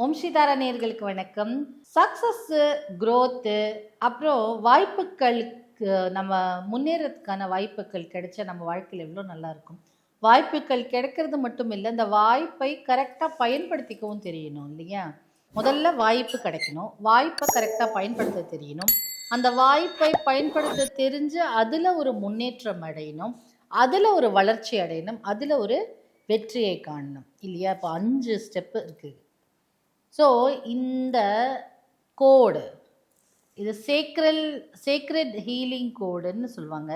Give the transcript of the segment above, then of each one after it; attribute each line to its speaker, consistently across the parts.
Speaker 1: ஓம் ஸ்ரீதாரா நேயர்களுக்கு வணக்கம். Success, growth, அப்புறம் வாய்ப்புகளுக்கு நம்ம முன்னேறதுக்கான வாய்ப்புகள் கிடைச்சா நம்ம வாழ்க்கையில் எவ்வளோ நல்லா இருக்கும். வாய்ப்புகள் கிடைக்கிறது மட்டும் இல்லை, இந்த வாய்ப்பை கரெக்டாக பயன்படுத்திக்கவும் தெரியணும் இல்லையா? முதல்ல வாய்ப்பு கிடைக்கணும், வாய்ப்பை கரெக்டாக பயன்படுத்த தெரியணும், அந்த வாய்ப்பை பயன்படுத்த தெரிஞ்சு அதில் ஒரு முன்னேற்றம் அடையணும், அதில் ஒரு வளர்ச்சி அடையணும், அதில் ஒரு வெற்றியை காணணும் இல்லையா? இப்போ 5 ஸ்டெப்பு இருக்குது. ஸோ இந்த கோடு இது சேக்ரெட் ஹீலிங் கோடுன்னு சொல்லுவாங்க.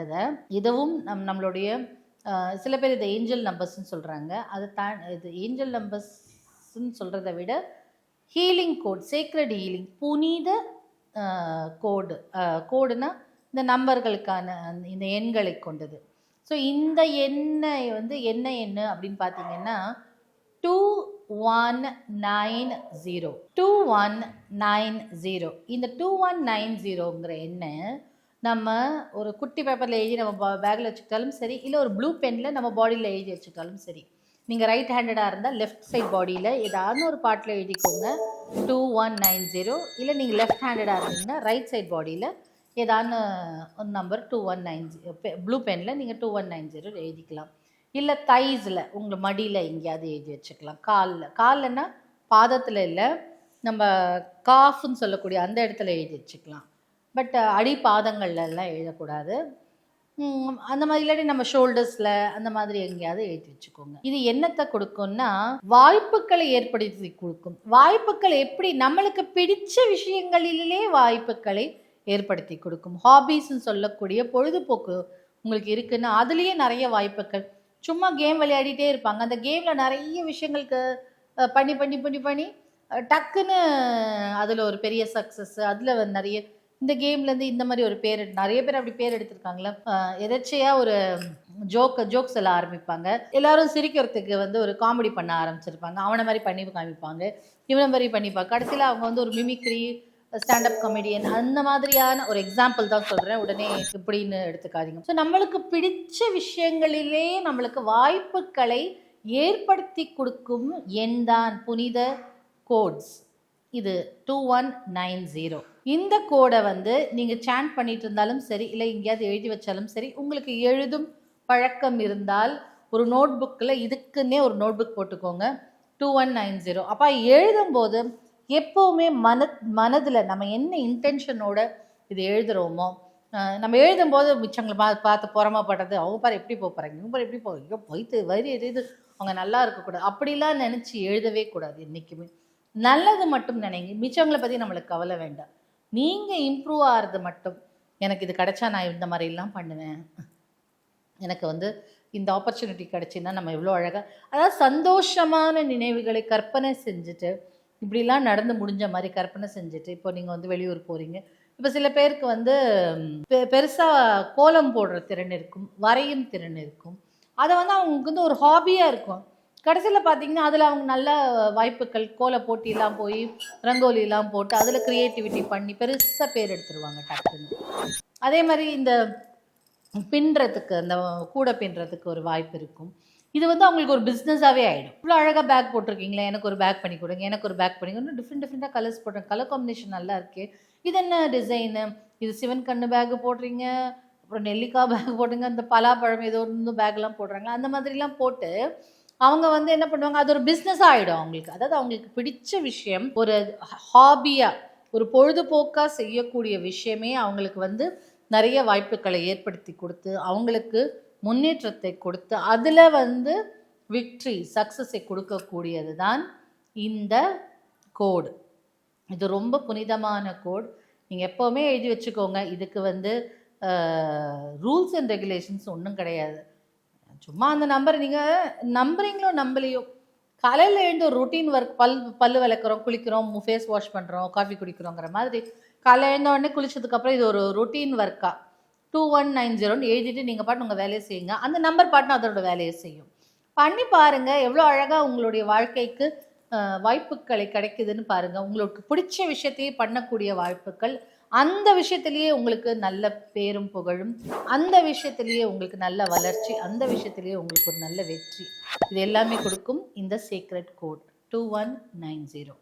Speaker 1: இதுவும் நம்மளுடைய சில பேர் இதை ஏஞ்சல் நம்பர்ஸ்ன்னு சொல்கிறாங்க. இது ஏஞ்சல் நம்பர்ஸ்ன்னு சொல்கிறத விட ஹீலிங் கோட், சேக்ரெட் ஹீலிங், புனித கோடுனா இந்த நம்பர்களுக்கான இந்த எண்களை கொண்டது. ஸோ இந்த எண்ணை என்ன எண்ணு அப்படின்னு பார்த்தீங்கன்னா 2190. இந்த 2190ங்கிற எண்ணை நம்ம ஒரு குட்டி பேப்பரில் எழுதி நம்ம பேக்கில் வச்சுக்கிட்டாலும் சரி, இல்லை ஒரு ப்ளூ பெனில் நம்ம பாடியில் எழுதி வச்சுக்கிட்டாலும் சரி. நீங்கள் ரைட் ஹேண்டடாக இருந்தால் லெஃப்ட் சைட் பாடியில் ஏதாவது ஒரு பாட்டில் எழுதிக்கோங்க 2190. இல்லை நீங்கள் லெஃப்ட் ஹேண்டடாக இருந்தீங்கன்னா ரைட் சைட் பாடியில் ஏதான ஒரு நம்பர் 2190 ப்ளூ பெனில் நீங்கள் 2190 எழுதிக்கலாம். இல்லை தைஸில் உங்கள் மடியில் எங்கேயாவது எழுதி வச்சுக்கலாம். கால்லனா பாதத்தில் இல்லை, நம்ம காஃப்னு சொல்லக்கூடிய அந்த இடத்துல எழுதி வச்சுக்கலாம். பட் அடி பாதங்கள்லாம் எழுதக்கூடாது. அந்த மாதிரி இல்லாட்டி நம்ம ஷோல்டர்ஸில் அந்த மாதிரி எங்கேயாவது எழுதி வச்சுக்கோங்க. இது என்னத்தை கொடுக்கும்னா வாய்ப்புகளை ஏற்படுத்தி கொடுக்கும். வாய்ப்புகள் எப்படி? நம்மளுக்கு பிடிச்ச விஷயங்களிலே வாய்ப்புகளை ஏற்படுத்தி கொடுக்கும். ஹாபீஸ்ன்னு சொல்லக்கூடிய பொழுதுபோக்கு உங்களுக்கு இருக்குன்னா அதுலேயே நிறைய வாய்ப்புகள். சும்மா கேம் விளையாடிட்டே இருப்பாங்க, அந்த கேமில் நிறைய விஷயங்களுக்கு பண்ணி டக்குன்னு அதில் ஒரு பெரிய சக்ஸஸ், அதில் நிறைய இந்த கேம்லேருந்து இந்த மாதிரி ஒரு நிறைய பேர் அப்படி பேர் எடுத்திருக்காங்களா. எதாச்சியாக ஒரு ஜோக்ஸ் எல்லாம் ஆரம்பிப்பாங்க, எல்லாரும் சிரிக்கிறதுக்கு ஒரு காமெடி பண்ண ஆரம்பிச்சிருப்பாங்க. அவனை மாதிரி பண்ணி காமிப்பாங்க, இவனை மாதிரி பண்ணிப்பாங்க. கடைசியில் அவங்க ஒரு மிமிக்ரி, ஸ்டாண்டப் காமெடியன், அந்த மாதிரியான ஒரு எக்ஸாம்பிள் தான் சொல்கிறேன், உடனே இப்படின்னு எடுத்துக்காதீங்க. ஸோ நம்மளுக்கு பிடிச்ச விஷயங்களிலே நம்மளுக்கு வாய்ப்புகளை ஏற்படுத்தி கொடுக்கும் எண் தான் புனித கோட்ஸ். இது 2190. இந்த கோடை நீங்கள் சாண்ட் பண்ணிட்டு இருந்தாலும் சரி, இல்லை எங்கேயாவது எழுதி வச்சாலும் சரி, உங்களுக்கு எழுதும் பழக்கம் இருந்தால் ஒரு நோட் புக்கில் இதுக்குன்னே ஒரு நோட் புக் போட்டுக்கோங்க 2190. அப்போ எழுதும்போது எப்போவுமே மனதில் நம்ம என்ன இன்டென்ஷனோட இது எழுதுகிறோமோ, நம்ம எழுதும்போது மிச்சங்களை பார்த்து புறமாப்படுறது, அவங்க பாரு எப்படி போகிறாங்க, இவங்க பாரு எப்படி ஐயோ போய்த்து வரி எது அவங்க நல்லா இருக்கக்கூடாது, அப்படிலாம் நினச்சி எழுதவே கூடாது. என்றைக்குமே நல்லது மட்டும் நினைங்க, மிச்சவங்களை பற்றி நம்மளுக்கு கவலை வேண்டாம். நீங்கள் இம்ப்ரூவ் ஆகிறது மட்டும். எனக்கு இது கிடைச்சா நான் இந்த மாதிரிலாம் பண்ணுவேன், எனக்கு இந்த ஆப்பர்ச்சுனிட்டி கிடைச்சின்னா நம்ம எவ்வளோ அழகாக, அதாவது சந்தோஷமான நினைவுகளை கற்பனை செஞ்சுட்டு, இப்படிலாம் நடந்து முடிஞ்ச மாதிரி கற்பனை செஞ்சுட்டு, இப்போ நீங்கள் வெளியூர் போகிறீங்க. இப்போ சில பேருக்கு பெருசாக கோலம் போடுற திறன் இருக்கும், வரையும் திறன் இருக்கும். அதை அவங்களுக்கு ஒரு ஹாபியாக இருக்கும். கடைசியில் பார்த்தீங்கன்னா அதில் அவங்க நல்ல வாய்ப்புகள், கோல போட்டியெல்லாம் போய் ரங்கோலிலாம் போட்டு அதில் க்ரியேட்டிவிட்டி பண்ணி பெருசாக பேர் எடுத்துருவாங்க டக்குன்னு. அதே மாதிரி இந்த பின்னுறதுக்கு, அந்த கூடை பின்னுறதுக்கு ஒரு வாய்ப்பு இருக்கும். இது அவங்களுக்கு ஒரு பிஸ்னஸாகவே ஆகிடும். இவ்வளோ அழகாக பேக் போட்டிருக்கீங்களா, எனக்கு ஒரு பேக் பண்ணி கொடுங்க, எனக்கு ஒரு பேக் பண்ணி கொடுங்க. டிஃப்ரெண்ட்டாக கலர்ஸ் போடுறேன், கலர் காம்பினேஷன் நல்லா இருக்கே, இது என்ன டிசைனு, இது சிவன் கண்ணு பேக்கு போடுறீங்க, அப்புறம் நெல்லிக்காய் பேக் போடுங்க, இந்த பலாப்பழம் ஏதோ ஒன்று பேக்லாம் போடுறாங்க. அந்த மாதிரிலாம் போட்டு அவங்க என்ன பண்ணுவாங்க, அது ஒரு பிஸ்னஸாக ஆகிடும் அவங்களுக்கு. அதாவது அவங்களுக்கு பிடிச்ச விஷயம், ஒரு ஹாபியாக, ஒரு பொழுதுபோக்காக செய்யக்கூடிய விஷயமே அவங்களுக்கு நிறைய வாய்ப்புகளை ஏற்படுத்தி கொடுத்து, அவங்களுக்கு முன்னேற்றத்தை கொடுத்து, அதில் விக்ட்ரி, சக்ஸஸை கொடுக்கக்கூடியது தான் இந்த கோடு. இது ரொம்ப புனிதமான கோட். நீங்கள் எப்போவுமே எழுதி வச்சுக்கோங்க. இதுக்கு ரூல்ஸ் அண்ட் ரெகுலேஷன்ஸ் ஒன்றும் கிடையாது. சும்மா அந்த நம்பர் நீங்கள் நம்புறீங்களோ நம்பலையோ, காலையில் எழுந்து ஒரு ரொட்டீன் ஒர்க், பல்லு விளக்குறோம், குளிக்கிறோம், ஃபேஸ் வாஷ் பண்ணுறோம், காஃபி குடிக்கிறோங்கிற மாதிரி காலையில் எழுந்த உடனே குளிச்சதுக்கப்புறம் இது ஒரு ரொட்டீன் ஒர்க்காக 2190 எழுதிட்டு நீங்கள் பாட்டு உங்கள் வேலையை செய்யுங்க. அந்த நம்பர் பாட்டுன்னு அதோட வேலையை செய்யும். பண்ணி பாருங்கள், எவ்வளோ அழகாக உங்களுடைய வாழ்க்கைக்கு வாய்ப்புகளை கிடைக்குதுன்னு பாருங்கள். உங்களுக்கு பிடிச்ச விஷயத்தையே பண்ணக்கூடிய வாய்ப்புகள், அந்த விஷயத்திலேயே உங்களுக்கு நல்ல பேரும் புகழும், அந்த விஷயத்திலேயே உங்களுக்கு நல்ல வளர்ச்சி, அந்த விஷயத்திலேயே உங்களுக்கு ஒரு நல்ல வெற்றி, இது எல்லாமே கொடுக்கும் இந்த சீக்ரெட் கோட். 2190.